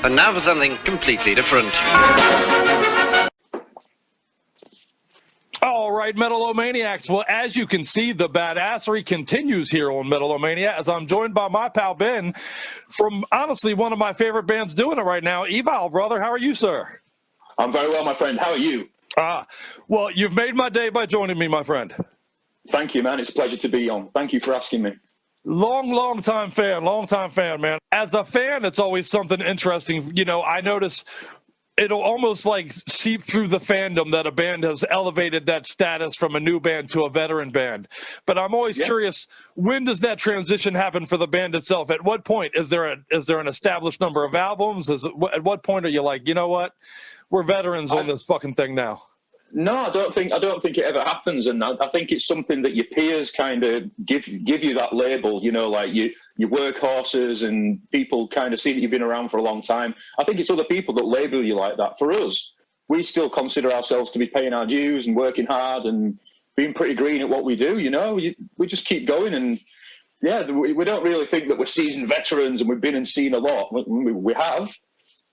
And now for something completely different. All right, Metal-O-Maniacs. Well, as you can see, the badassery continues here on Metal-O-Mania as I'm joined by my pal Ben from, honestly, one of my favorite bands doing it right now, Evile, brother. How are you, sir? I'm very well, my friend. How are you? Well, you've made my day by joining me, my friend. Thank you, man. It's a pleasure to be on. Thank you for asking me. Long time fan, man. As a fan, it's always something interesting. You know, I notice it'll almost like seep through the fandom that a band has elevated that status from a new band to a veteran band. But I'm always curious, when does that transition happen for the band itself? At what point is there an established number of albums? At what point are you like, you know what, we're veterans on this fucking thing now? No, I don't think it ever happens, and I think it's something that your peers kind of give you that label. You know, like your workhorses, and people kind of see that you've been around for a long time. I think it's other people that label you like that. For us, we still consider ourselves to be paying our dues and working hard and being pretty green at what we do. You know, we just keep going, and yeah, we don't really think that we're seasoned veterans and we've been and seen a lot. We have.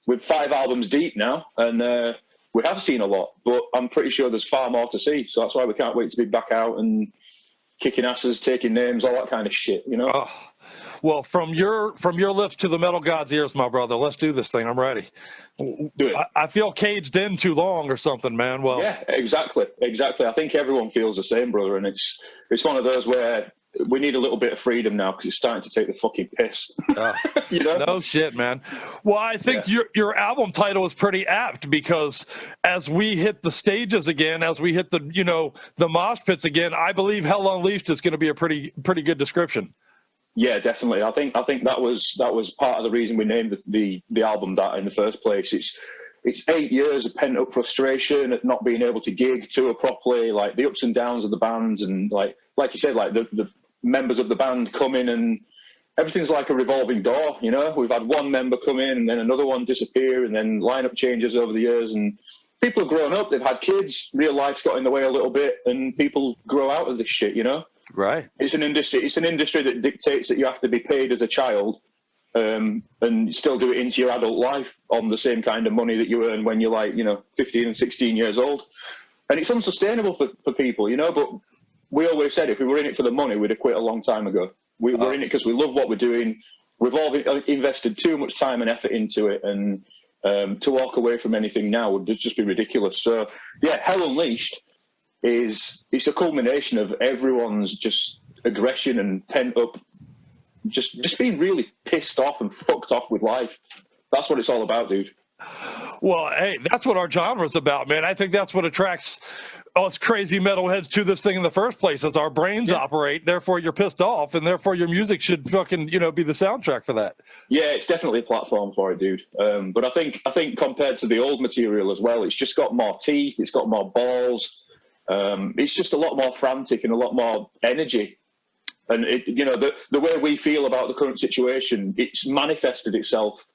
We're 5 albums deep now, and we have seen a lot, but I'm pretty sure there's far more to see. So that's why we can't wait to be back out and kicking asses, taking names, all that kind of shit, you know? Oh, well, from your lips to the metal god's ears, my brother, let's do this thing. I'm ready. Do it. I feel caged in too long or something, man. Well, yeah, exactly. I think everyone feels the same, brother, and it's one of those where we need a little bit of freedom now because it's starting to take the fucking piss. You know? No shit, man. Well, I think your album title is pretty apt because as we hit the stages again, as we hit the mosh pits again, I believe Hell Unleashed is going to be a pretty good description. Yeah, definitely. I think that was part of the reason we named the album that in the first place. It's 8 years of pent up frustration at not being able to gig, tour properly, like the ups and downs of the band, and like you said, like the members of the band come in and everything's like a revolving door, you know? We've had one member come in and then another one disappear and then lineup changes over the years, and people have grown up, they've had kids, real life's got in the way a little bit, and people grow out of this shit, you know? Right. It's an industry that dictates that you have to be paid as a child and still do it into your adult life on the same kind of money that you earn when you're like, 15 and 16 years old. And it's unsustainable for people, you know, but we always said if we were in it for the money, we'd have quit a long time ago. We're in it because we love what we're doing. We've all invested too much time and effort into it, and to walk away from anything now would just be ridiculous. So, yeah, Hell Unleashed it's a culmination of everyone's just aggression and pent up, just being really pissed off and fucked off with life. That's what it's all about, dude. Well, hey, that's what our genre's about, man. I think that's what attracts us crazy metalheads to this thing in the first place. It's our brains operate, therefore you're pissed off, and therefore your music should fucking, be the soundtrack for that. Yeah, it's definitely a platform for it, dude. But I think compared to the old material as well, it's just got more teeth, it's got more balls. It's just a lot more frantic and a lot more energy. And the way we feel about the current situation, it's manifested itself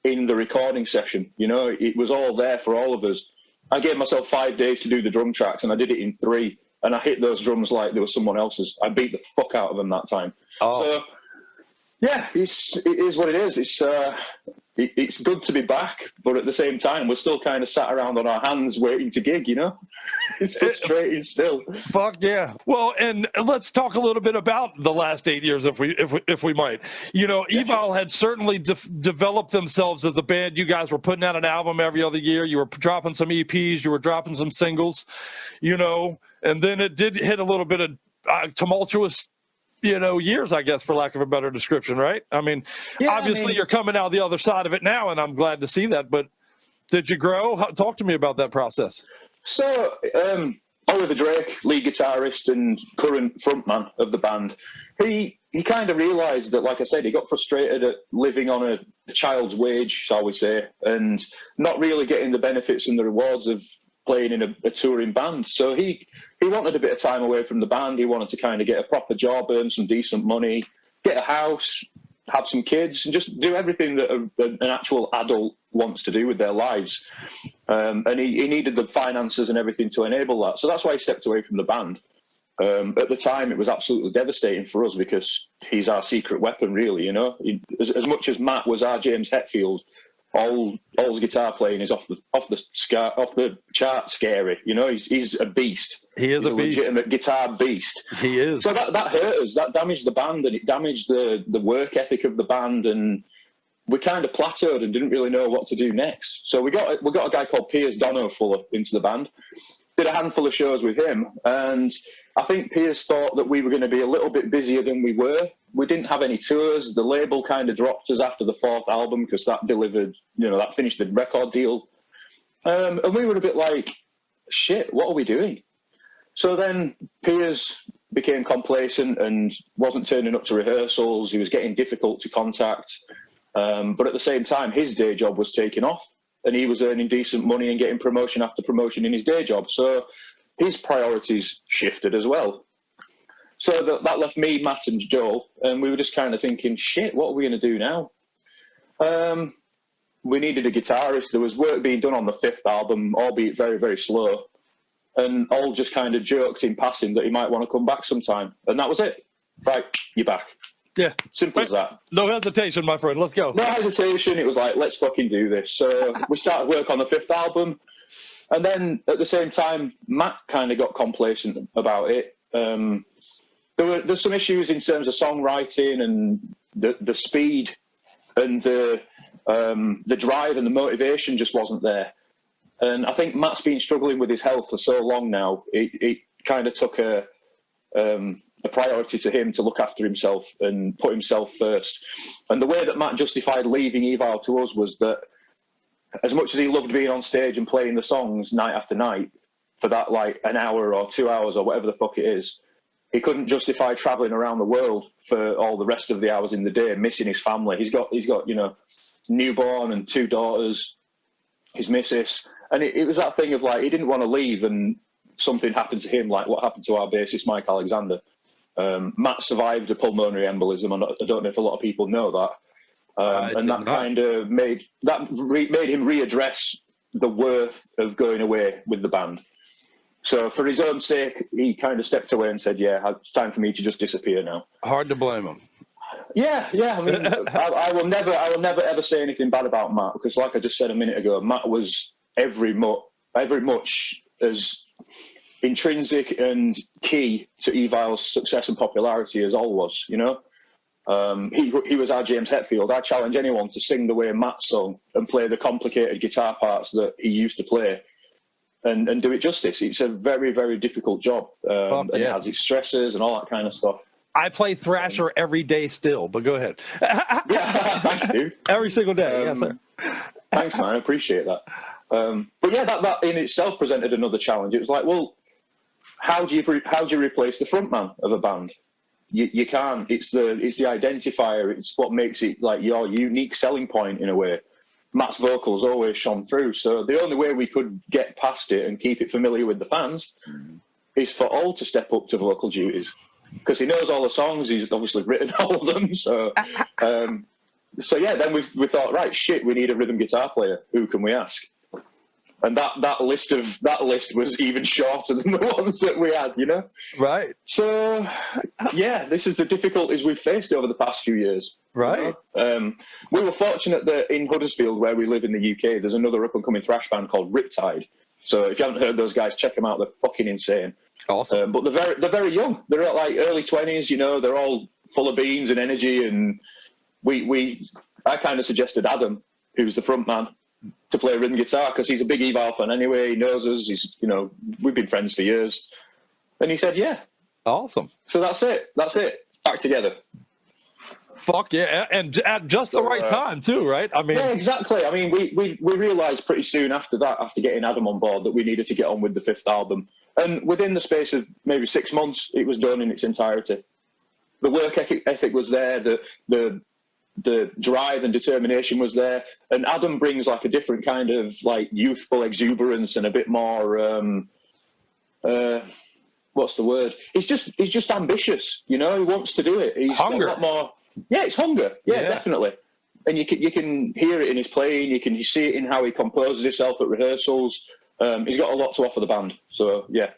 in the recording session. It was all there for all of us. I gave myself 5 days to do the drum tracks, and I did it in 3. And I hit those drums like they were someone else's. I beat the fuck out of them that time. Oh. So, yeah, it is what it is. It's good to be back, but at the same time, we're still kind of sat around on our hands waiting to gig, It's frustrating still. Fuck yeah. Well, and let's talk a little bit about the last 8 years, if we might. Evile had certainly developed themselves as a band. You guys were putting out an album every other year. You were dropping some EPs. You were dropping some singles, and then it did hit a little bit of tumultuous years, I guess, for lack of a better description, right? I mean, obviously you're coming out the other side of it now, and I'm glad to see that, but did you grow? Talk to me about that process. So, Oliver Drake, lead guitarist and current frontman of the band, he kind of realised that, like I said, he got frustrated at living on a child's wage, shall we say, and not really getting the benefits and the rewards of playing in a touring band. So he wanted a bit of time away from the band. He wanted to kind of get a proper job, earn some decent money, get a house, have some kids, and just do everything that an actual adult wants to do with their lives. And he needed the finances and everything to enable that. So that's why he stepped away from the band. At the time, it was absolutely devastating for us because he's our secret weapon, really, As much as Matt was our James Hetfield, All's guitar playing is off the chart scary. You know, he's a beast. He's a beast. Legitimate guitar beast. He is. So that hurt us. That damaged the band, and it damaged the work ethic of the band, and we kind of plateaued and didn't really know what to do next. So we got a guy called Piers Donofuller into the band. Did a handful of shows with him, and I think Piers thought that we were going to be a little bit busier than we were. We didn't have any tours. The label kind of dropped us after the 4th album because that delivered, that finished the record deal. And we were a bit like, shit, what are we doing? So then Piers became complacent and wasn't turning up to rehearsals. He was getting difficult to contact. But at the same time, his day job was taking off, and he was earning decent money and getting promotion after promotion in his day job. So his priorities shifted as well. So that left me, Matt and Joel, and we were just kind of thinking, shit, what are we going to do now? We needed a guitarist. There was work being done on the 5th album, albeit very, very slow. And all just kind of joked in passing that he might want to come back sometime. And that was it. Right, you're back. Yeah. Simple as that. No hesitation, my friend. Let's go. No hesitation. It was like, let's fucking do this. So we started work on the 5th album. And then at the same time, Matt kind of got complacent about it. There's some issues in terms of songwriting and the speed and the drive and the motivation just wasn't there. And I think Matt's been struggling with his health for so long now. It kind of took a priority to him to look after himself and put himself first. And the way that Matt justified leaving Evile to us was that as much as he loved being on stage and playing the songs night after night for that like an hour or 2 hours or whatever the fuck it is, he couldn't justify traveling around the world for all the rest of the hours in the day, missing his family. He's got newborn and 2 daughters, his missus. And it was that thing of like, he didn't want to leave and something happened to him, like what happened to our bassist, Mike Alexander. Matt survived a pulmonary embolism. I don't know if a lot of people know that. And that kind of made him readdress the worth of going away with the band. So for his own sake, he kind of stepped away and said, yeah, it's time for me to just disappear now. Hard to blame him. Yeah. I mean, I will never ever say anything bad about Matt, because like I just said a minute ago, Matt was every much as intrinsic and key to Evile's success and popularity as All was, He was our James Hetfield. I challenge anyone to sing the way Matt sung and play the complicated guitar parts that he used to play and do it justice. It's a very, very difficult job. And it has its stresses and all that kind of stuff. I play Thrasher every day still, but go ahead. Yeah, thanks, dude. Every single day, yes, sir. Thanks, man. I appreciate that. But yeah, that in itself presented another challenge. It was like, well, how do you replace the frontman of a band? You can't. It's the identifier. It's what makes it like your unique selling point in a way. Matt's vocals always shone through. So the only way we could get past it and keep it familiar with the fans is for All to step up to vocal duties, because he knows all the songs. He's obviously written all of them. So yeah, then we thought, right, shit, we need a rhythm guitar player. Who can we ask? And that list was even shorter than the ones that we had, Right. So, yeah, this is the difficulties we've faced over the past few years. Right. We were fortunate that in Huddersfield, where we live in the UK, there's another up-and-coming thrash band called Riptide. So if you haven't heard those guys, check them out. They're fucking insane. Awesome. But they're very young. They're at like early 20s, They're all full of beans and energy. And I kind of suggested Adam, who's the front man, to play rhythm guitar, because he's a big Evile fan anyway. He knows us. He's, we've been friends for years. And he said, yeah. Awesome. So that's it. Back together. Fuck yeah. And at just the right time too, right? I mean, yeah, exactly. I mean, we realized pretty soon after that, after getting Adam on board, that we needed to get on with the 5th album. And within the space of maybe 6 months, it was done in its entirety. The work ethic was there. The drive and determination was there, and Adam brings like a different kind of like youthful exuberance and a bit more what's the word? He's just ambitious, He wants to do it. He's hunger. Got a lot more. Yeah, it's hunger. Yeah, definitely. And you can hear it in his playing. You can see it in how he composes himself at rehearsals. He's got a lot to offer the band. So yeah,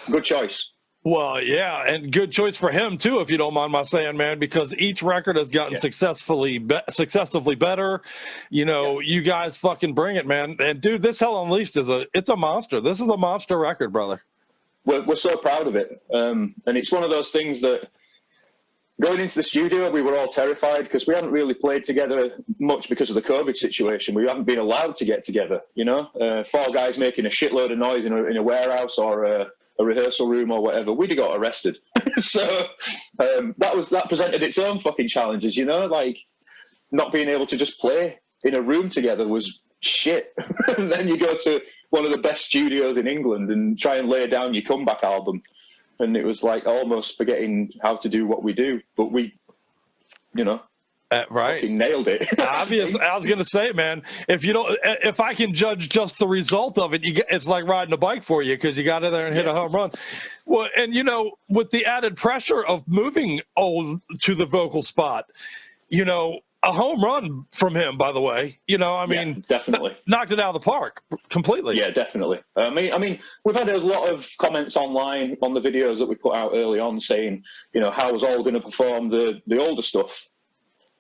good choice. Well, yeah, and good choice for him too, if you don't mind my saying, man, because each record has gotten successively better. You know, you guys fucking bring it, man. And dude, this Hell Unleashed it's a monster. This is a monster record, brother. We're so proud of it, and it's one of those things that going into the studio, we were all terrified because we hadn't really played together much because of the COVID situation. We haven't been allowed to get together, you know. 4 guys making a shitload of noise in a warehouse or a rehearsal room or whatever, we'd have got arrested. So that presented its own fucking challenges, you know, like not being able to just play in a room together was shit. And then you go to one of the best studios in England and try and lay down your comeback album. And it was like almost forgetting how to do what we do. But we, you know, right, fucking nailed it. Obviously, I was going to say, man, if I can judge just the result of it, it's like riding a bike for you because you got in there and hit a home run. Well, and you know, with the added pressure of moving to the vocal spot, you know, a home run from him, by the way. You know, I mean, definitely knocked it out of the park completely. Yeah, definitely. I mean, we've had a lot of comments online on the videos that we put out early on saying, you know, how was all going to perform the older stuff.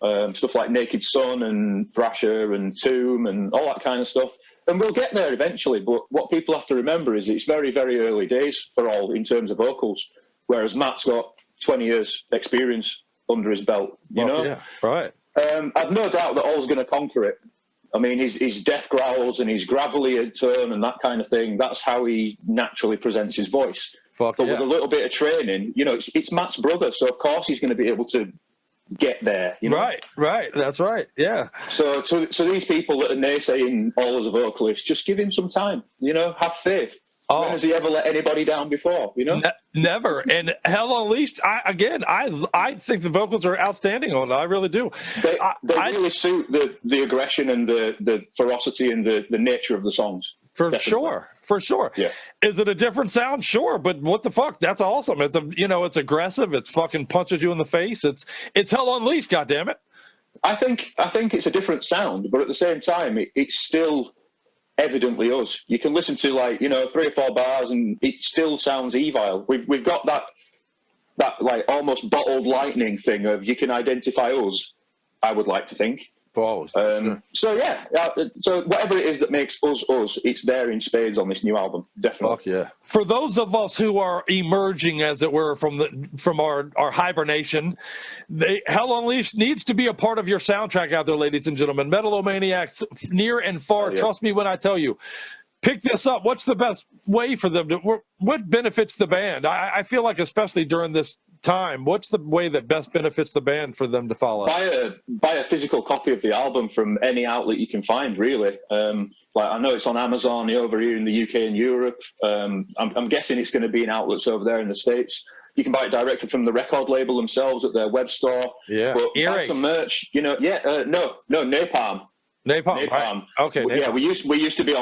Stuff like Naked Sun and Thrasher and Tomb and all that kind of stuff. And we'll get there eventually, but what people have to remember is it's very, very early days for all in terms of vocals, whereas Matt's got 20 years experience under his belt, you know? Yeah, right. I've no doubt that All's going to conquer it. I mean, his death growls and his gravelly tone and that kind of thing, that's how he naturally presents his voice. But with a little bit of training, you know, it's Matt's brother, so of course he's going to be able to get there, you know? Right, that's right, yeah. So these people that are naysaying All as a vocalist, just give him some time, you know, have faith. When has he ever let anybody down before, you know? Never. And Hell Unleashed, I think the vocals are outstanding on it. I really do. They really suit the aggression and the ferocity and the nature of the songs. For sure. Yeah. Is it a different sound? Sure, but what the fuck? That's awesome. It's aggressive. It's fucking punches you in the face. It's Hell Unleashed, goddammit. I think it's a different sound, but at the same time, it's still evidently us. You can listen to 3 or 4 bars, and it still sounds Evile. We've got that like almost bottled lightning thing of you can identify us. I would like to think. Sure. So whatever it is that makes us, it's there in spades on this new album. Definitely. Fuck yeah. For those of us who are emerging, as it were, from our hibernation, Hell Unleashed needs to be a part of your soundtrack out there, ladies and gentlemen. Metal-O-Maniacs, near and far. Trust me when I tell you. Pick this up. What's the best way for them to? What benefits the band? I feel like, especially during this time, what's the way that best benefits the band for them to follow? Buy a physical copy of the album from any outlet you can find, really. I know it's on Amazon over here in the UK and Europe. I'm guessing it's going to be in outlets over there in the States. You can buy it directly from the record label themselves at their web store. Yeah, but buy some merch. You know, no, Napalm. Napalm. Right. Okay. Napalm. Yeah, we used to be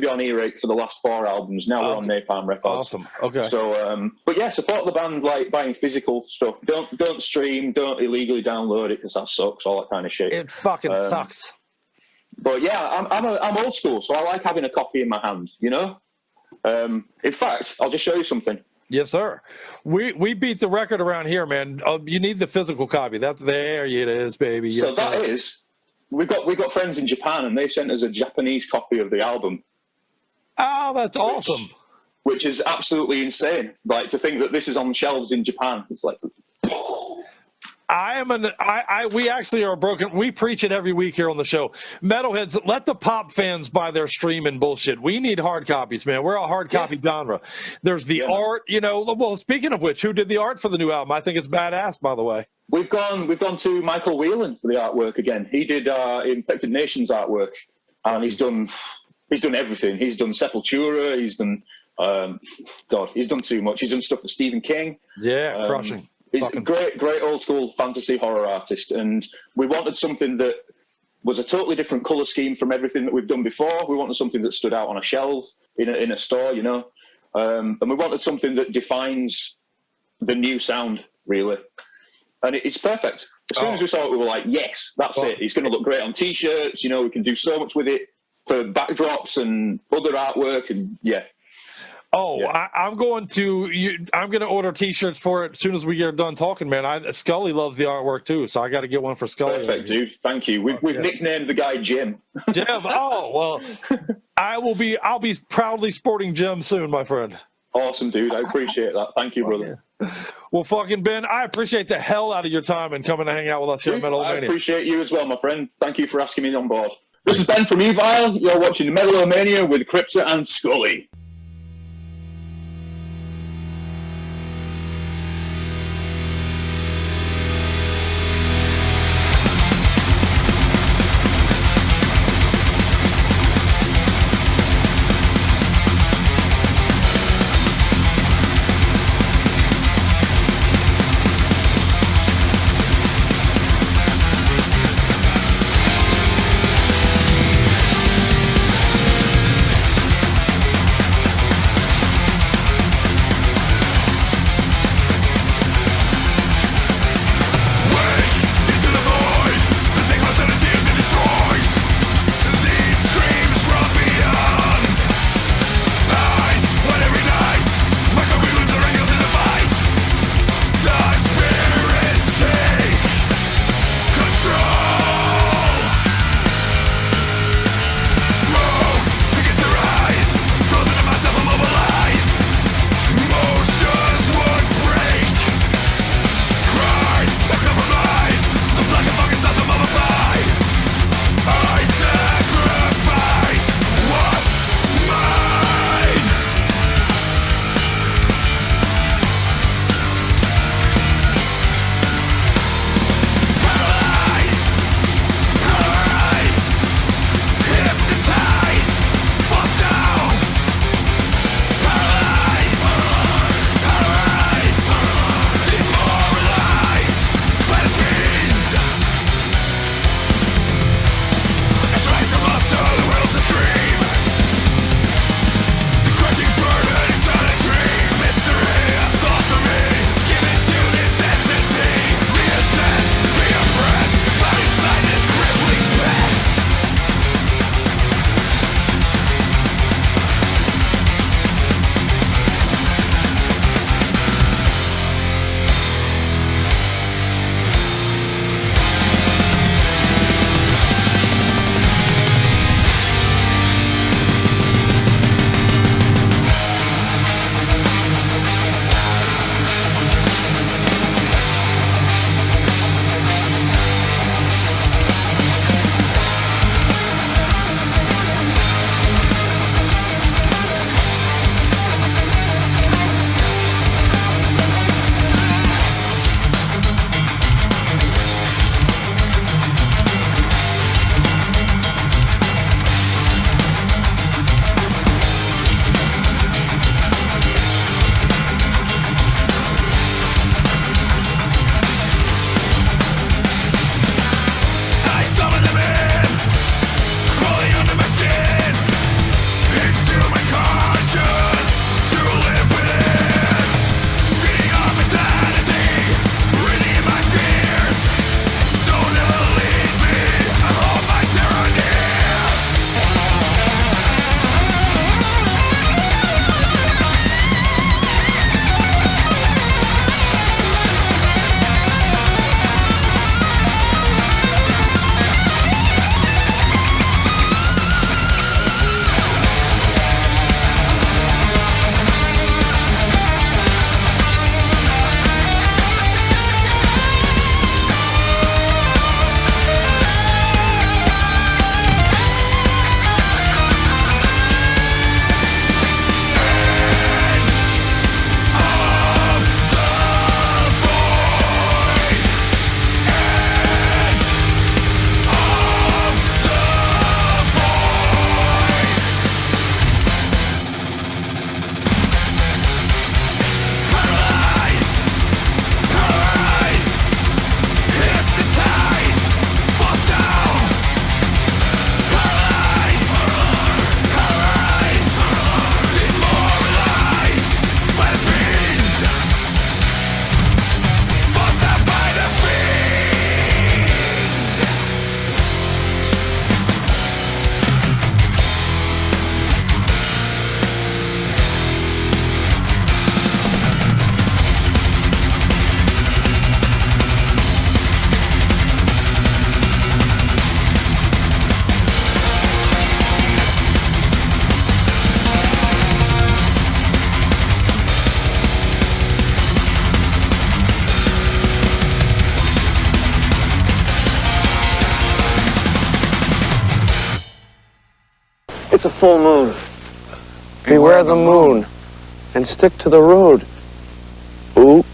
on Earache for the last 4 albums. Now we're on Napalm Records. Awesome. Okay. So, but yeah, support the band like buying physical stuff. Don't stream. Don't illegally download it because that sucks. All that kind of shit. It fucking sucks. But yeah, I'm old school, so I like having a copy in my hand. You know. In fact, I'll just show you something. Yes, sir. We beat the record around here, man. You need the physical copy. There it is, baby. Yes, so that is. We got friends in Japan, and they sent us a Japanese copy of the album. Oh, that's awesome! Which is absolutely insane. Like, to think that this is on shelves in Japan, it's like. We actually are broken. We preach it every week here on the show. Metalheads, let the pop fans buy their stream and bullshit. We need hard copies, man. We're a hard copy genre. There's the art, you know. Well, speaking of which, who did the art for the new album? I think it's badass, by the way. We've gone to Michael Whelan for the artwork again. He did Infected Nations artwork, and he's done everything. He's done Sepultura. He's done he's done too much. He's done stuff for Stephen King. Yeah, crushing. He's a great old school fantasy horror artist, and we wanted something that was a totally different color scheme from everything that we've done before. We wanted something that stood out on a shelf in a store, you know, and we wanted something that defines the new sound, really. And it's perfect. As soon as we saw it, we were like, yes, that's it. It's going to look great on T-shirts. You know, we can do so much with it for backdrops and other artwork. And yeah. Oh, Yeah. I'm going to order T-shirts for it as soon as we get done talking, man. Scully loves the artwork too, so I got to get one for Scully. Perfect, dude. Thank you. We've nicknamed the guy Jim. Jim. Oh well, I'll be proudly sporting Jim soon, my friend. Awesome, dude. I appreciate that. Thank you, brother. Well, fucking Ben, I appreciate the hell out of your time and coming to hang out with us here at Metal-O-Mania. I appreciate you as well, my friend. Thank you for asking me on board. This is Ben from Evile. You're watching Metal-O-Mania with Crypt and Scully. It's a full moon. Beware the moon and stick to the road. Ooh.